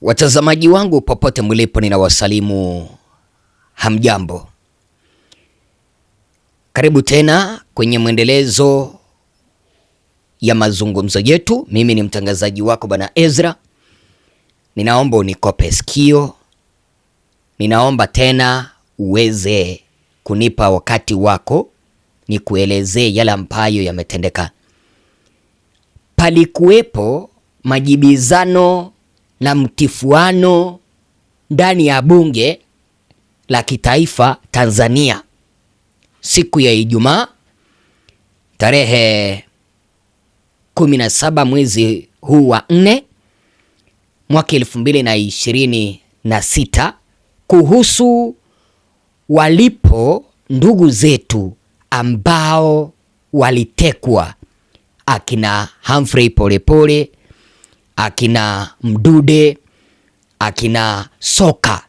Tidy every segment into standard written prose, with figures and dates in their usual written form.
Watazamaji wangu popote mlipo, ninawasalimu hamjambo. Karibu tena kwenye mwendelezo ya mazungumzo yetu. Mimi ni mtangazaji wako Bwana Ezra. Ninaomba unikope sikio. Ninaomba tena uweze kunipa wakati wako nikuelezee yale ambayo yametendeka. Palikuwepo majibizano na mtifuano ndani ya bunge la kitaifa Tanzania siku ya Ijumaa tarehe 17 mwezi huu wa 4 mwaka 2026 kuhusu walipo ndugu zetu ambao walitekwa, akina Humphrey Polepole, akina Mdude, akina Soka.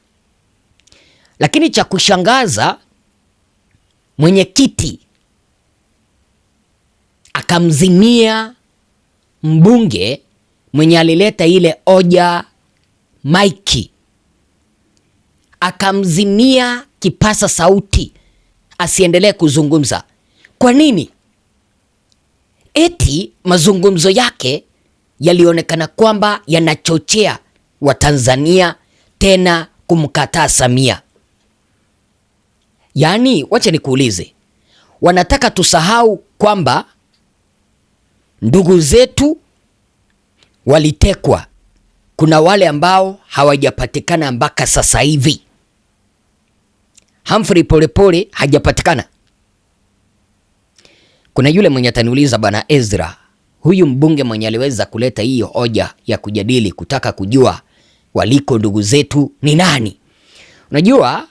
Lakini cha kushangaza, mwenyekiti akamzimia mbunge mwenye alileta ile hoja Mike, akamzimia kipasa sauti asiendelee kuzungumza. Kwa nini? Eti mazungumzo yake yalionekana kwamba yanachochea Watanzania tena kumkataa Samia. Yaani, wacha nikuulize, wanataka tusahau kwamba ndugu zetu walitekwa? Kuna wale ambao hawajapatikana mpaka sasa hivi. Humphrey Polepole hajapatikana. Kuna yule mwenye ataniuliza, Bwana Ezra, huyu mbunge mwenye aliweza kuleta hiyo hoja ya kujadili kutaka kujua waliko ndugu zetu ni nani? Unajua,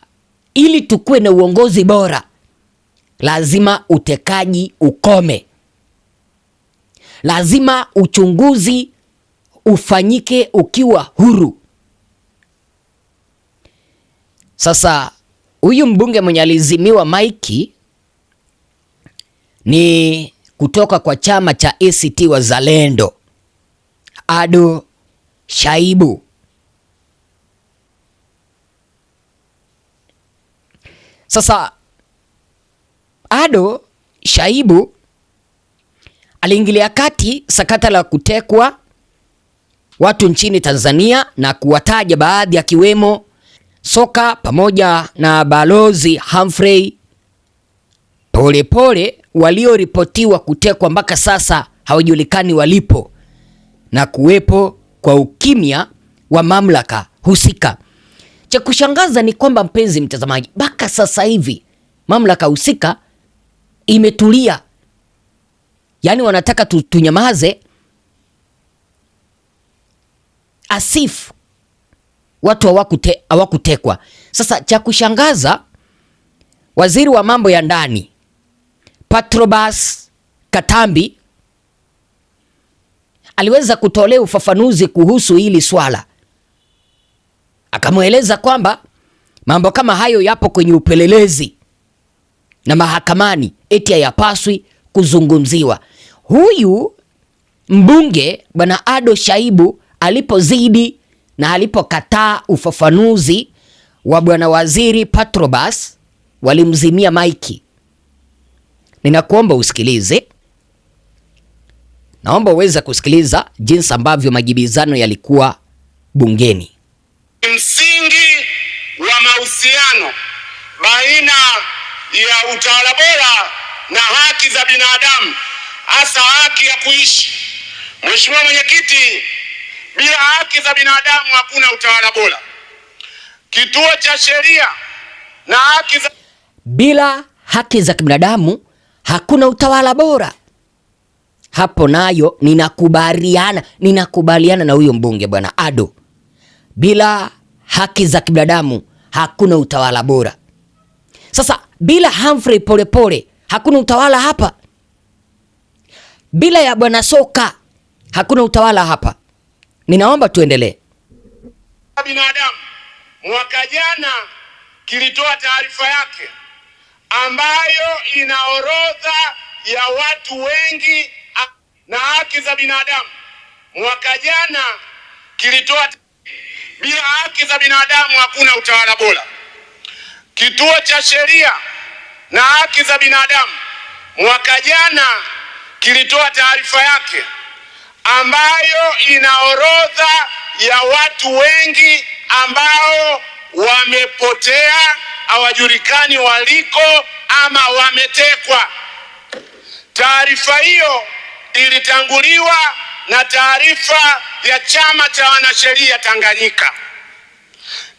ili tukue na uongozi bora lazima utekaji ukome. Lazima uchunguzi ufanyike ukiwa huru. Sasa huyu mbunge mwenye alizimiwa Mike ni kutoka kwa chama cha ACT Wazalendo, Ado Shaibu. Sasa Ado Shaibu aliingilia kati sakata la kutekwa watu nchini Tanzania na kuwataja baadhi akiwemo Soka pamoja na Balozi Humphrey Polepole walioripotiwa kutekwa mpaka sasa hawajulikani walipo, na kuwepo kwa ukimya wa mamlaka husika. Cha kushangaza ni kwamba, mpenzi mtazamaji, mpaka sasa hivi mamlaka husika imetulia. Yaani wanataka tunyamaze asifu watu hawakutekwa. Sasa cha kushangaza, waziri wa mambo ya ndani Patrobas Katambi aliweza kutolea ufafanuzi kuhusu hili swala. Akamweleza kwamba mambo kama hayo yapo kwenye upelelezi na mahakamani, eti hayapaswi kuzungumziwa. Huyu mbunge Bwana Ado Shaibu alipozidi na alipokataa ufafanuzi wa bwana waziri Patrobas, walimzimia Mike. Ninakuomba usikilize. Naomba uweze kusikiliza jinsi ambavyo majibizano yalikuwa bungeni. Msingi wa mahusiano baina ya utawala bora na haki za binadamu, hasa haki ya kuishi. Mheshimiwa Mwenyekiti, bila haki za binadamu hakuna utawala bora. Kituo cha sheria na haki za... Bila haki za binadamu hakuna utawala bora. Hapo nayo ninakubaliana na huyo mbunge Bwana Ado. Bila haki za binadamu hakuna utawala bora. Sasa bila Humphrey Polepole hakuna utawala hapa. Bila ya Bwana Soka hakuna utawala hapa. Ninaomba tuendelee. Binadamu mwaka jana kilitoa taarifa yake ambayo ina orodha ya watu wengi na haki za binadamu. Mwaka jana kilitoa Bila haki za binadamu hakuna utawala bora. Kituo cha Sheria na Haki za Binadamu mwaka jana kilitoa taarifa yake ambayo ina orodha ya watu wengi ambao wamepotea, hawajulikani waliko ama wametekwa. Taarifa hiyo ilitanguliwa na taarifa ya Chama cha Wanasheria Tanganyika,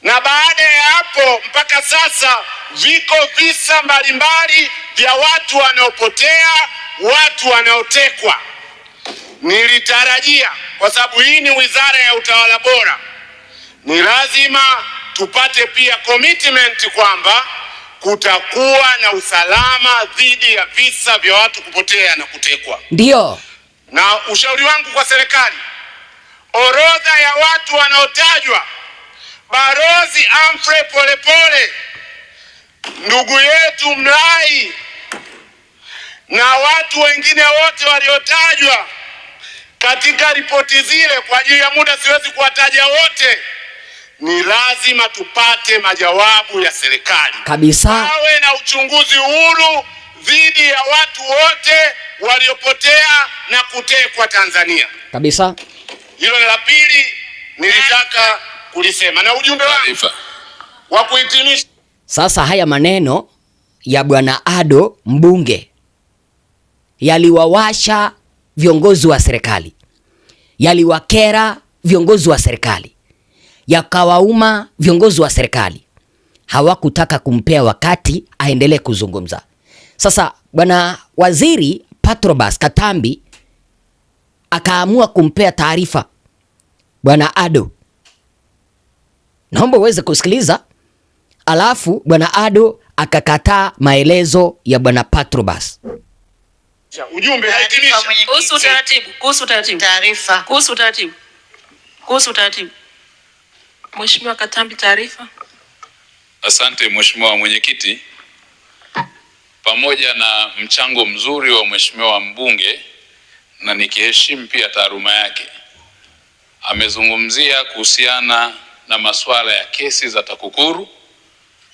na baada ya hapo mpaka sasa viko visa mbalimbali vya watu wanaopotea, watu wanaotekwa. Nilitarajia, kwa sababu hii ni Wizara ya Utawala Bora, ni lazima tupate pia commitment kwamba kutakuwa na usalama dhidi ya visa vya watu kupotea na kutekwa. Ndio. Na ushauri wangu kwa serikali, orodha ya watu wanaotajwa, Balozi Humphrey Polepole, ndugu yetu Mlai na watu wengine wote waliotajwa katika ripoti zile, kwa ajili ya muda siwezi kuwataja wote, ni lazima tupate majawabu ya serikali kabisa. Awe na uchunguzi huru dhidi ya watu wote waliopotea na kutekwa Tanzania kabisa. Hilo la pili nilitaka kulisema, na ujumbe wangu wa kuhitimisha sasa, haya maneno ya Bwana Ado mbunge yaliwawasha viongozi wa serikali, yaliwakera viongozi wa serikali, yakawauma viongozi wa serikali. Hawakutaka kumpea wakati aendelee kuzungumza. Sasa Bwana Waziri Patrobas Katambi akaamua kumpea taarifa Bwana Ado. Naomba uweze kusikiliza. Alafu Bwana Ado akakataa maelezo ya Bwana Patrobas. Ujumbe hitimisha kuhusu utaratibu. Mheshimiwa Katambi, taarifa. Asante Mheshimiwa Mwenyekiti. Pamoja na mchango mzuri wa Mheshimiwa mbunge na nikiheshimu pia taaluma yake, amezungumzia kuhusiana na masuala ya kesi za TAKUKURU,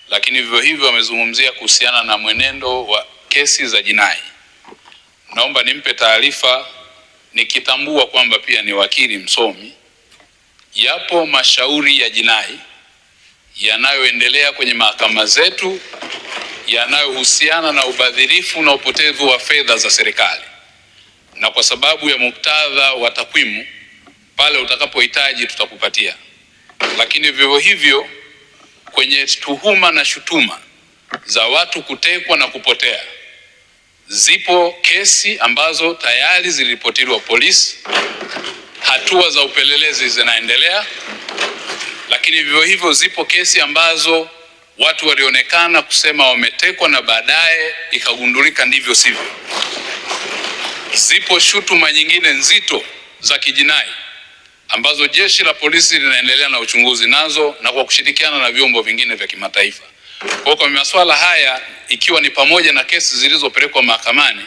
lakini vivyo hivyo amezungumzia kuhusiana na mwenendo wa kesi za jinai. Naomba nimpe taarifa nikitambua kwamba pia ni wakili msomi. Yapo mashauri ya jinai yanayoendelea kwenye mahakama zetu yanayohusiana na ubadhirifu na upotevu wa fedha za serikali, na kwa sababu ya muktadha wa takwimu, pale utakapohitaji tutakupatia. Lakini vivyo hivyo kwenye tuhuma na shutuma za watu kutekwa na kupotea, zipo kesi ambazo tayari ziliripotiwa polisi, hatua za upelelezi zinaendelea. Lakini vivyo hivyo zipo kesi ambazo watu walionekana kusema wametekwa na baadaye ikagundulika ndivyo sivyo. Zipo shutuma nyingine nzito za kijinai ambazo jeshi la polisi linaendelea na uchunguzi nazo na kwa kushirikiana na vyombo vingine vya kimataifa. Kwa masuala haya, ikiwa ni pamoja na kesi zilizopelekwa mahakamani,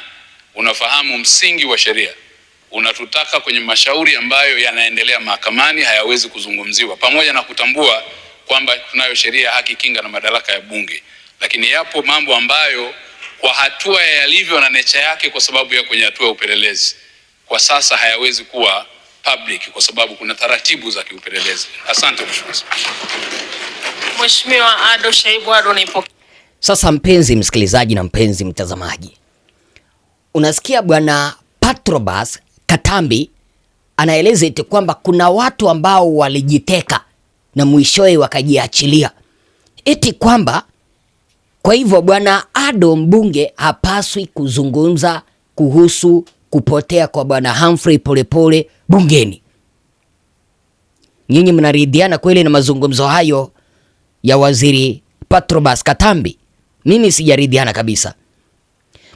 unafahamu msingi wa sheria unatutaka kwenye mashauri ambayo yanaendelea mahakamani hayawezi kuzungumziwa, pamoja na kutambua kwamba tunayo sheria ya haki, kinga na madaraka ya bunge. Lakini yapo mambo ambayo kwa hatua yalivyo na nature yake, kwa sababu ya kwenye hatua ya upelelezi, kwa sasa hayawezi kuwa public kwa sababu kuna taratibu za kiupelelezi. Asante Mheshimiwa Ado Shaibu Ado, nipo. Sasa mpenzi msikilizaji na mpenzi mtazamaji, unasikia Bwana Patrobas Katambi anaeleza eti kwamba kuna watu ambao walijiteka na mwishowe wakajiachilia, eti kwamba kwa hivyo Bwana Ado mbunge hapaswi kuzungumza kuhusu kupotea kwa Bwana Humphrey Polepole bungeni. Nyinyi mnaridhiana kweli na mazungumzo hayo ya Waziri Patrobas Katambi? Mimi sijaridhiana kabisa,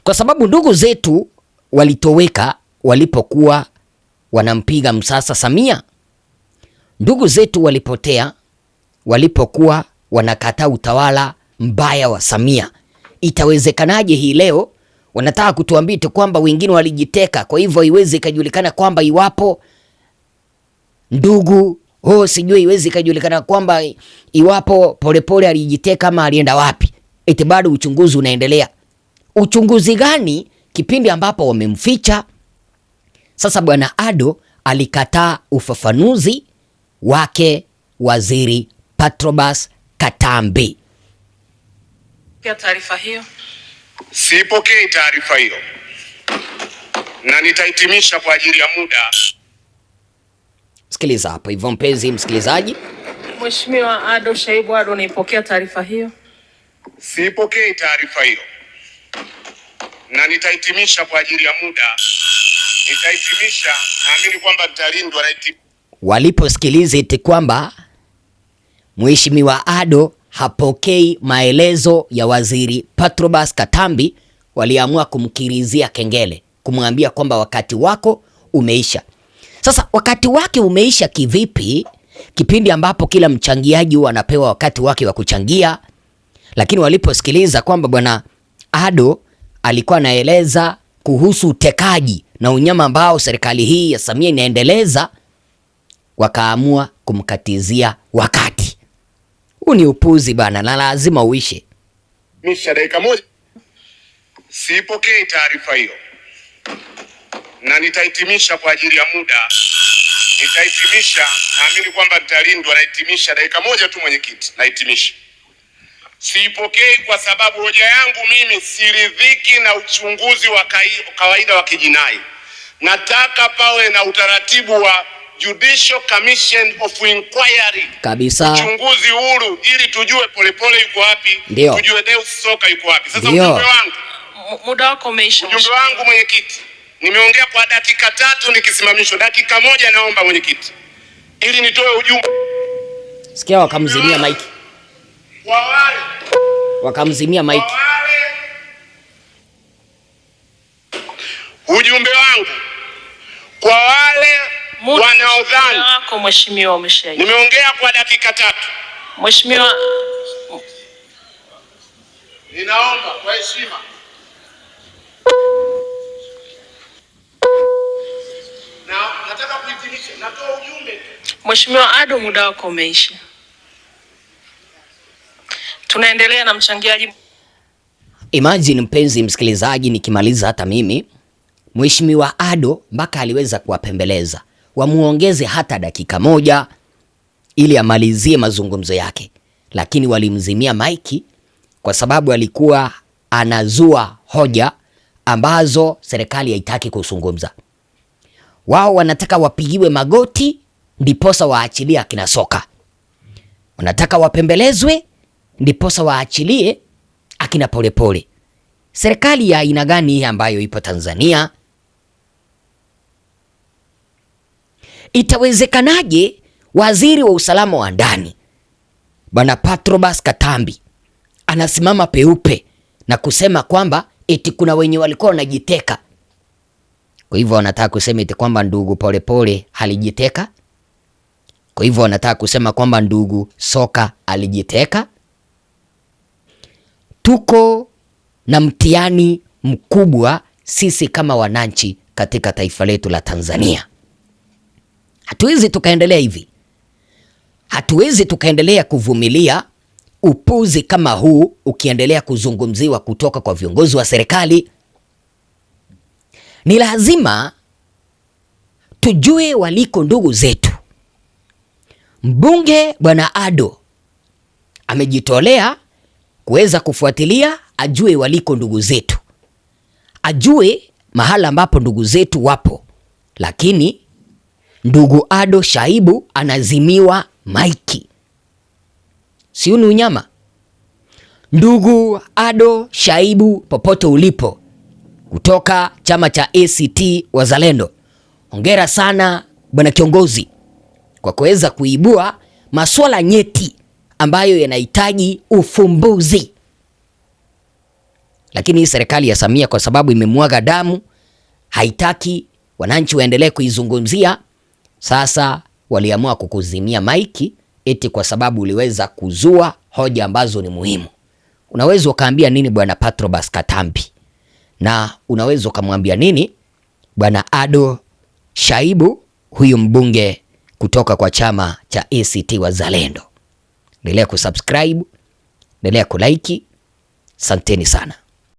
kwa sababu ndugu zetu walitoweka walipokuwa wanampiga msasa Samia. Ndugu zetu walipotea walipokuwa wanakataa utawala mbaya wa Samia. Itawezekanaje hii leo wanataka kutuambia kwamba wengine walijiteka, kwa hivyo iweze ikajulikana kwamba iwapo ndugu Sijui iwezi kujulikana kwamba iwapo Polepole alijiteka ama alienda wapi. Eti bado uchunguzi unaendelea. Uchunguzi gani kipindi ambapo wamemficha? Sasa bwana Ado alikataa ufafanuzi wake Waziri Patrobas Katambi. Taarifa hiyo. Sipokei taarifa hiyo na nitahitimisha kwa ajili ya muda. Sikiliza hapo hivyo mpenzi msikilizaji. Mheshimiwa Ado Shaibu Ado, naipokea taarifa hiyo. Sipokei taarifa hiyo na nitahitimisha kwa ajili ya muda. Nitahitimisha, naamini kwamba nitalindwa na waliposikiliza eti kwamba Mheshimiwa Ado hapokei maelezo ya Waziri Patrobas Katambi, waliamua kumkirizia kengele, kumwambia kwamba wakati wako umeisha. Sasa wakati wake umeisha kivipi? Kipindi ambapo kila mchangiaji huwa anapewa wakati wake wa kuchangia. Lakini waliposikiliza kwamba bwana Ado alikuwa anaeleza kuhusu utekaji na unyama ambao serikali hii ya Samia inaendeleza, wakaamua kumkatizia wakati. Huu ni upuzi bana, na lazima uishe. Misha dakika moja. Sipokei taarifa hiyo na nitahitimisha kwa ajili ya muda. Nitahitimisha, naamini kwamba nitalindwa. Nahitimisha dakika moja tu mwenyekiti, nahitimisha. Sipokei kwa sababu hoja yangu mimi siridhiki na uchunguzi wa kawaida wa kijinai. Nataka pawe na utaratibu wa Judicial Commission of Inquiry kabisa, uchunguzi huru, ili tujue Polepole yuko wapi, tujue Deus Soka yuko wapi. Sasa ujumbe wangu, muda wako umeisha. Ujumbe wangu mwenyekiti, nimeongea kwa dakika 3 nikisimamishwa dakika 1, naomba mwenyekiti, ili nitoe ujumbe. Sikia, wakamzimia maiki. Wakamzimia maiki. Ujumbe wangu kwa wale wanaodhani wako mheshimiwa umeshaji. Nimeongea kwa dakika 3. Mheshimiwa, ninaomba kwa heshima. Na nataka kuhitimisha, natoa ujumbe. Mheshimiwa Ado, muda wako umeisha. Tunaendelea na mchangiaji. Imagine mpenzi msikilizaji, nikimaliza hata mimi Mheshimiwa Ado mpaka aliweza kuwapembeleza wamuongeze hata dakika 1 ili amalizie mazungumzo yake, lakini walimzimia maiki kwa sababu alikuwa anazua hoja ambazo serikali haitaki kuzungumza. Wao wanataka wapigiwe magoti ndiposa waachilie akina Soka, wanataka wapembelezwe ndiposa waachilie akina Polepole. Serikali ya aina gani hii ambayo ipo Tanzania? Itawezekanaje waziri wa usalama wa ndani Bwana Patrobas Katambi anasimama peupe na kusema kwamba eti kuna wenye walikuwa wanajiteka? Kwa hivyo wanataka kusema eti kwamba ndugu Polepole alijiteka? Kwa hivyo wanataka kusema kwamba ndugu Soka alijiteka? Tuko na mtihani mkubwa sisi kama wananchi katika taifa letu la Tanzania. Hatuwezi tukaendelea hivi. Hatuwezi tukaendelea kuvumilia upuzi kama huu ukiendelea kuzungumziwa kutoka kwa viongozi wa serikali. Ni lazima tujue waliko ndugu zetu. Mbunge Bwana Ado amejitolea kuweza kufuatilia, ajue waliko ndugu zetu, ajue mahala ambapo ndugu zetu wapo, lakini ndugu Ado Shaibu anazimiwa maiki. Sio ni unyama? Ndugu Ado Shaibu, popote ulipo, kutoka chama cha ACT Wazalendo, hongera sana bwana kiongozi kwa kuweza kuibua masuala nyeti ambayo yanahitaji ufumbuzi. Lakini serikali ya Samia kwa sababu imemwaga damu, haitaki wananchi waendelee kuizungumzia. Sasa waliamua kukuzimia maiki eti kwa sababu uliweza kuzua hoja ambazo ni muhimu. Unaweza ukaambia nini bwana Patrobas Katambi? Na unaweza ukamwambia nini bwana Ado Shaibu, huyu mbunge kutoka kwa chama cha ACT Wazalendo. Endelea kusubscribe, endelea kulike. Asanteni sana.